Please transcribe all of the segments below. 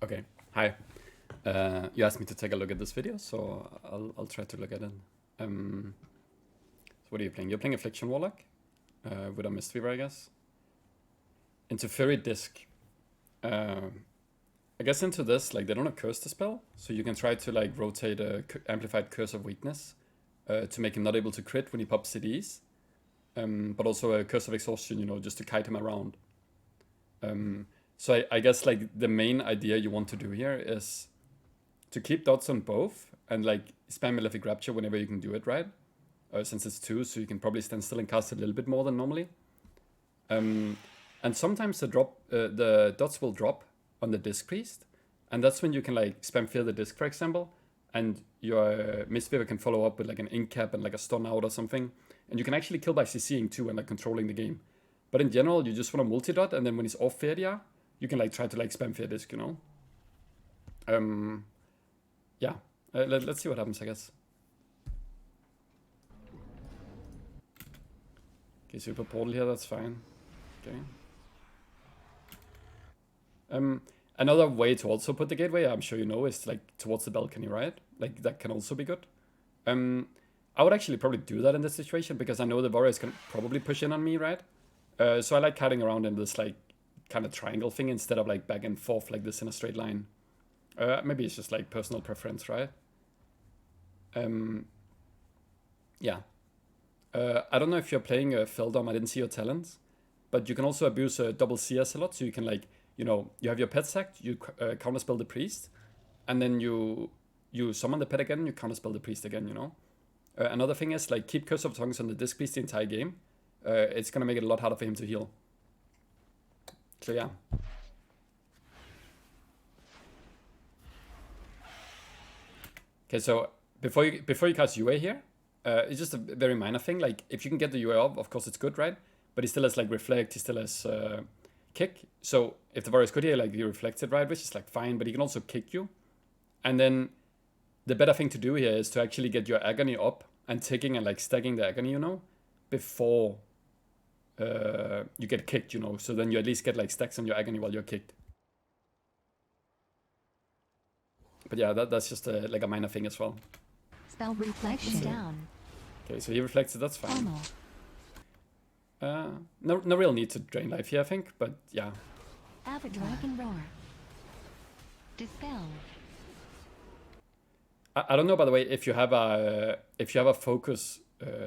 Okay, hi. You asked me to take a look at this video, so I'll try to look at it. So what are you playing? You're playing Affliction Warlock with a Mistweaver, I guess. Into Fury Disc. I guess into this, like, they don't have Curse to spell, so you can try to, like, rotate a Amplified Curse of Weakness to make him not able to crit when he pops CDs. But also a Curse of Exhaustion, you know, just to kite him around. So I guess, like, the main idea you want to do here is to keep dots on both and, like, spam Malefic Rapture whenever you can do it, right? Since it's 2, so you can probably stand still and cast a little bit more than normally. And sometimes the dots will drop on the Disc Priest, and that's when you can, like, spam Fear the Disc, for example, and your Mistweaver can follow up with, like, an Ink Cap and, like, a Stun Out or something, and you can actually kill by CCing too and, like, controlling the game. But in general, you just want to multi-dot, and then when he's off Feria, you can, like, try to, like, spam Fear Disc, you know? Yeah. Let's see what happens, I guess. Okay, super portal here, that's fine. Okay. Another way to also put the gateway, I'm sure you know, is, like, towards the balcony, right? Like, that can also be good. I would actually probably do that in this situation, because I know the warriors can probably push in on me, right? So I like kiting around in this, like, kind of triangle thing instead of, like, back and forth like this in a straight line. Maybe it's just, like, personal preference, right? Yeah. I don't know if you're playing Feldom, I didn't see your talents, but you can also abuse double CS a lot, so you can, like, you know, you have your pet sacked, you counterspell the priest, and then you summon the pet again, you counterspell the priest again, you know? Another thing is, like, keep Curse of Tongues on the Disc Priest the entire game. It's gonna make it a lot harder for him to heal. So yeah. Okay, so before you cast UA here, it's just a very minor thing. Like, if you can get the UA off, of course it's good, right? But he still has, like, Reflect, he still has Kick. So if the warrior is good here, like, he reflects it, right? Which is, like, fine, but he can also kick you. And then the better thing to do here is to actually get your Agony up and taking and, like, stacking the Agony, you know, before you get kicked, you know. So then you at least get, like, stacks on your Agony while you're kicked. But yeah, that's just like a minor thing as well. Spell reflection down. Okay, so he reflects it, that's fine. No real need to drain life here, I think, but yeah. Dragon Roar. Dispel. I don't know, by the way, if you have a focus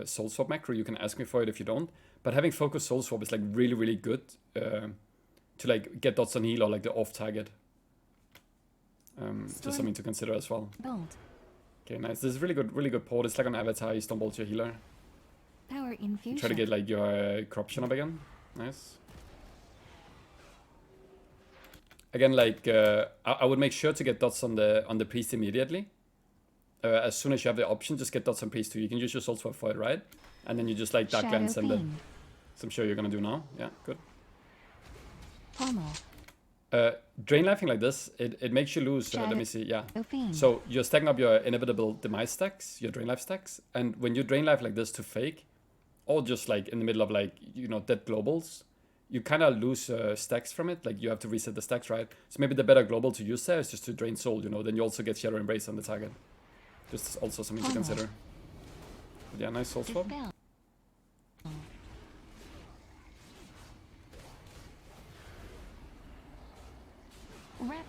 soul swap macro, you can ask me for it if you don't. But having focus soul swap is, like, really good to, like, get dots on heal or, like, the off target. Just something to consider as well. Bolt. Okay, nice. This is really good port. It's like an avatar. You stumble your healer. Power infusion. Try to get, like, your corruption up again. Nice. Again, like, I would make sure to get dots on the priest immediately. As soon as you have the option, just get dots on priest too. You can use your soul swap for it, right? And then you just, like, dark glance and then. So I'm sure you're gonna do now. Yeah, good. Pommel. Drain lifing like this, it makes you lose, let me see, yeah. So you're stacking up your inevitable demise stacks, your drain life stacks, and when you drain life like this to fake, or just, like, in the middle of, like, you know, dead globals, you kind of lose stacks from it, like, you have to reset the stacks, right? So maybe the better global to use there is just to drain soul, you know, then you also get Shadow Embrace on the target. Just also something to consider. But yeah, nice soul swap.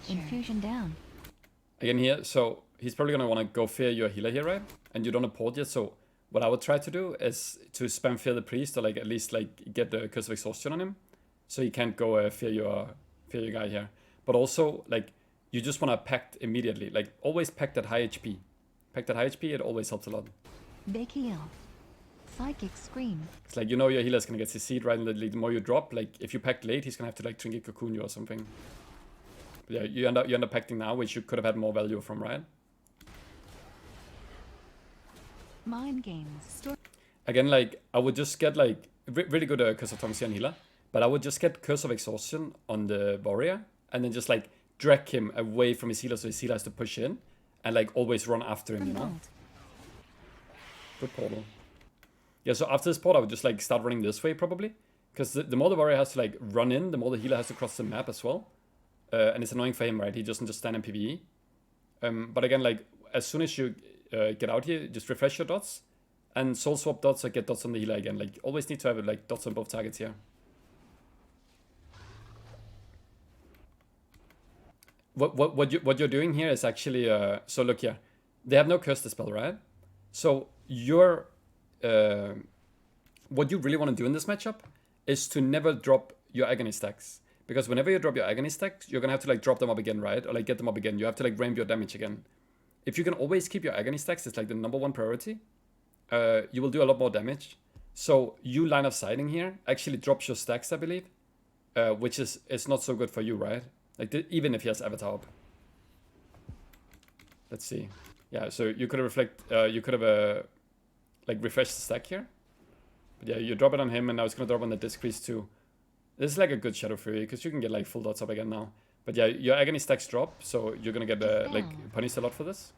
Infusion down. Again here, so he's probably gonna want to go fear your healer here, right? And you don't have port yet, so what I would try to do is to spam fear the priest, or, like, at least, like, get the Curse of Exhaustion on him, so he can't go fear your guy here. But also, like, you just want to pact immediately, like, always pact at high HP. Pact at high HP, it always helps a lot. Big heal. Psychic Scream. It's like, you know, your healer's gonna get CC'd, right? And the more you drop, like, if you pact late, he's gonna have to, like, Trinket Cocoon you or something. Yeah, you end up pacting now, which you could have had more value from, right? Mind games. Again, like, I would just get, like, really good Curse of Tongues and healer, but I would just get Curse of Exhaustion on the warrior, and then just, like, drag him away from his healer so his healer has to push in, and, like, always run after him, you know? Good portal. Yeah, so after this port, I would just, like, start running this way, probably, because the more the warrior has to, like, run in, the more the healer has to cross the map as well. and it's annoying for him, right? He doesn't just stand in PvE. But again, like as soon as you get out here, just refresh your dots and soul swap dots or get dots on the healer again. Like always need to have like dots on both targets here. What you're doing here is actually so look here, they have no curse dispel, right? So your what you really want to do in this matchup is to never drop your agony stacks, because whenever you drop your agony stacks, you're gonna have to like drop them up again, right? Or like get them up again. You have to like ramp your damage again. If you can always keep your agony stacks, it's like the #1 priority. You will do a lot more damage. So you line of sighting here actually drops your stacks, I believe, which is it's not so good for you, right? Like even if he has avatar up. Let's see. Yeah, so you could have like refreshed the stack here. But yeah, you drop it on him, and now it's gonna drop on the disc crease too. This is like a good Shadow Fury because you can get like full dots up again now. But yeah, your agony stacks drop, so you're gonna get like punished a lot for this.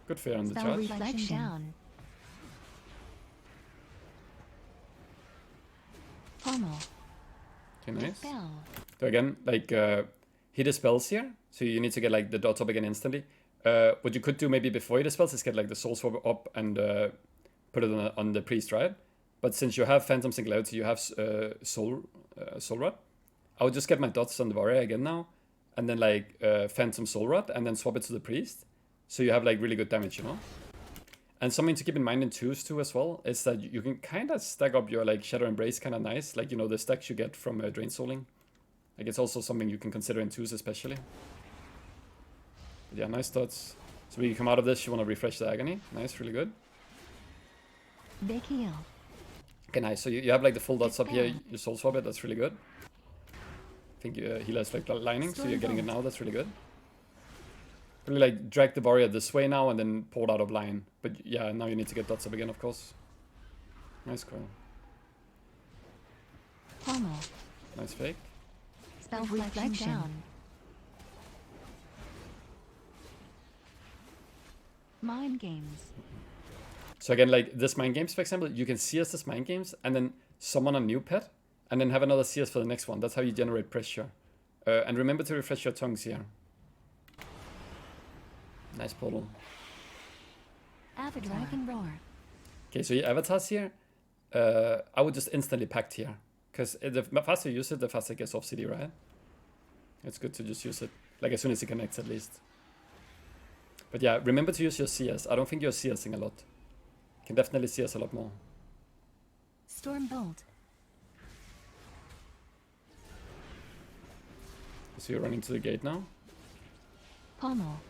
Good fear on the Spell charge. reflection down. Pommel. Okay, nice. Dispel. So again, like he dispels here, so you need to get like the dots up again instantly. What you could do maybe before he dispels is get like the soul swap up and put it on the priest, right? But since you have Phantom Singularity, you have Soul Rod. I would just get my dots on the warrior again now, and then like Phantom Soul Rod, and then swap it to the priest. So you have like really good damage, you know? And something to keep in mind in 2s too as well is that you can kind of stack up your like Shadow Embrace kind of nice, like, you know, the stacks you get from Drain Souling. Like it's also something you can consider in 2s especially. But yeah, nice dots. So when you come out of this, you want to refresh the agony. Nice, really good. Big heal. Okay, nice. So you have like the full dots up here. You soul swap it. That's really good. I think healer is like lining, so you're getting it now. That's really good. Really like drag the warrior this way now and then pour it out of line. But yeah, now you need to get dots up again, of course. Nice call. Pommel. Nice fake. Spell reflection down. Mind games. So again, like this mind games, for example, you can CS this mind games and then summon a new pet and then have another CS for the next one. That's how you generate pressure. And remember to refresh your tongues here. Nice portal. Avatar. Dragon Roar. Okay, so your avatars here, I would just instantly pact here. Because the faster you use it, the faster it gets off CD, right? It's good to just use it, like as soon as it connects at least. But yeah, remember to use your CS. I don't think you're CSing a lot. You can definitely CS a lot more. Storm Bolt. So you're running to the gate now. Pommel.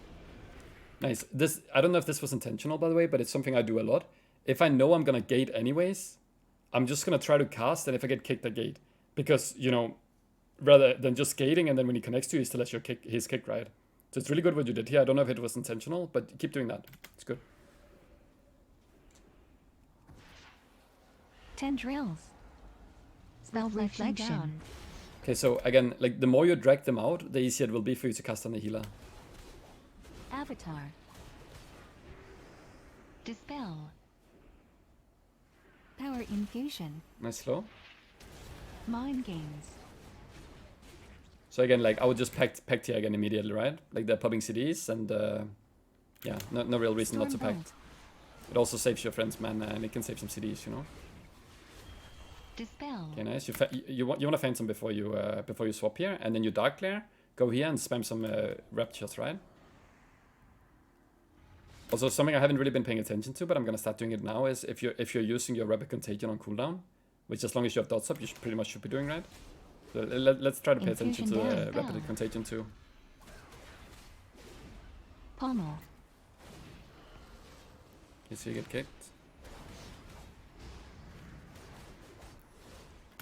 Nice. This, I don't know if this was intentional, by the way, but it's something I do a lot. If I know I'm gonna gate anyways, I'm just gonna try to cast, and if I get kicked, I gate. Because, you know, rather than just gating and then when he connects to you, he still has your kick, his kick, right? So it's really good what you did here. I don't know if it was intentional, but keep doing that. It's good. 10 drills. Spell reflection down. Okay, so again, like the more you drag them out, the easier it will be for you to cast on the healer. Avatar. Dispel. Power infusion. Nice slow. Mind games. So again, like I would just pact here again immediately, right? Like they're popping CDs and yeah, no real reason not to pact. It also saves your friend's mana and it can save some CDs, you know? Dispel. Okay, nice. You want to find some before you swap here, and then you Dark Glare, go here and spam some Raptures, right? Also, something I haven't really been paying attention to, but I'm gonna start doing it now, is if you're using your Rapid Contagion on cooldown, which as long as you have dots up, you pretty much should be doing, right? So let's try to pay attention to Rapid Contagion too. Pommel. Okay, so you get kicked.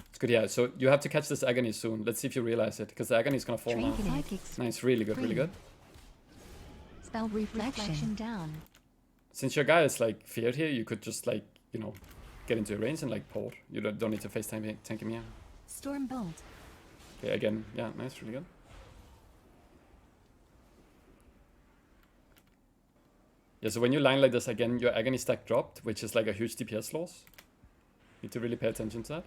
It's good, yeah. So you have to catch this agony soon. Let's see if you realize it, because the agony is gonna fall now. Nice, really good, really good. Spell reflection down. Since your guy is like feared here, you could just like, you know, get into a range and like port. You don't need to face tank him here. Storm Bolt. Okay, again, yeah, nice, really good. Yeah, so when you line like this again, your agony stack dropped, which is like a huge DPS loss. You need to really pay attention to that.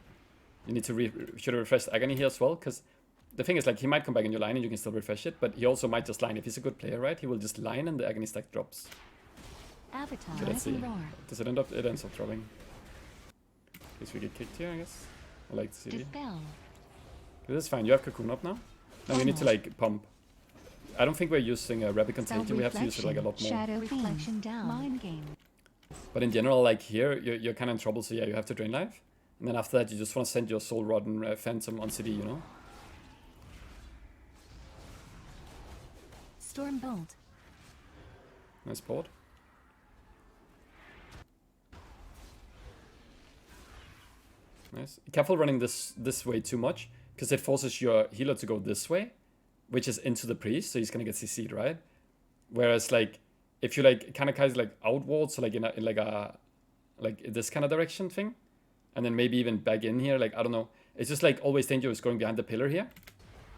You need to should refresh the agony here as well, because the thing is, like, he might come back in your line and you can still refresh it, but he also might just line. If he's a good player, right, he will just line and the agony stack drops. Avatar. Okay, let's see. Roar. Does it end up? It ends up dropping. Guess we get kicked here, I guess. I like to see. Dispel. This is fine. You have Cocoon up now. Now we need to like pump. I don't think we're using a Rapid Contagion. We have to use it like a lot more. Shadow reflection down. Mind game. But in general, like here, you're kind of in trouble. So yeah, you have to drain life. And then after that, you just want to send your Soul Rod and Phantom on CD, you know? Storm Bolt. Nice board. Nice. Careful running this way too much, because it forces your healer to go this way, which is into the priest, so he's gonna get CC'd, right? Whereas like if you like kind of like outwards, so like in this kind of direction thing, and then maybe even back in here, like I don't know. It's just like always dangerous going behind the pillar here,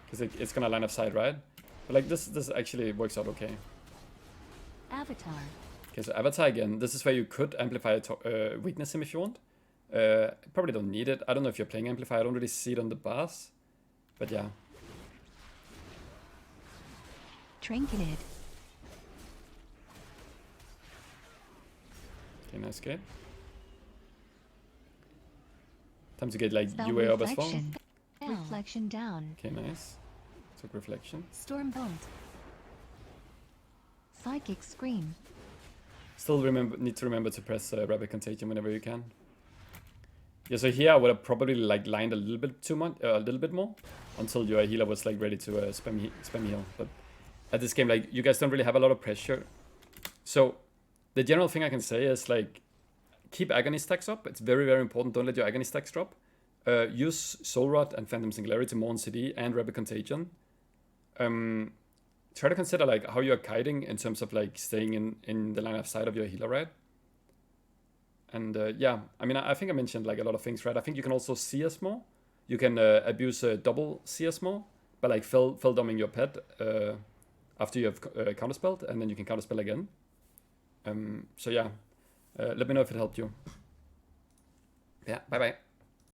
because it's gonna line of sight, right? But like this actually works out okay. Avatar. Okay, so Avatar again. This is where you could amplify weakness him if you want. Probably don't need it. I don't know if you're playing Amplify. I don't really see it on the bars. But yeah. Trinketed. Okay, nice gate. Time to get like Spell UA up as well. reflection. Reflection down. Okay, nice. Took reflection. Storm Bolt. Psychic Scream. Still need to remember to press Rapid Contagion whenever you can. Yeah, so here I would have probably like lined a little bit too much, a little bit more, until your healer was like ready to spam heal. But at this game, like you guys don't really have a lot of pressure. So the general thing I can say is like keep agony stacks up. It's very, very important. Don't let your agony stacks drop. Use Soul Rod and Phantom Singularity more on CD and Rapid Contagion. Try to consider like how you're kiting in terms of like staying in the line of sight of your healer, right? And yeah, I mean, I think I mentioned like a lot of things, right? I think you can also CS more. You can abuse double CS more by like fill dumbing your pet after you have counterspelled, and then you can counterspell again. So yeah, let me know if it helped you. Yeah, bye bye.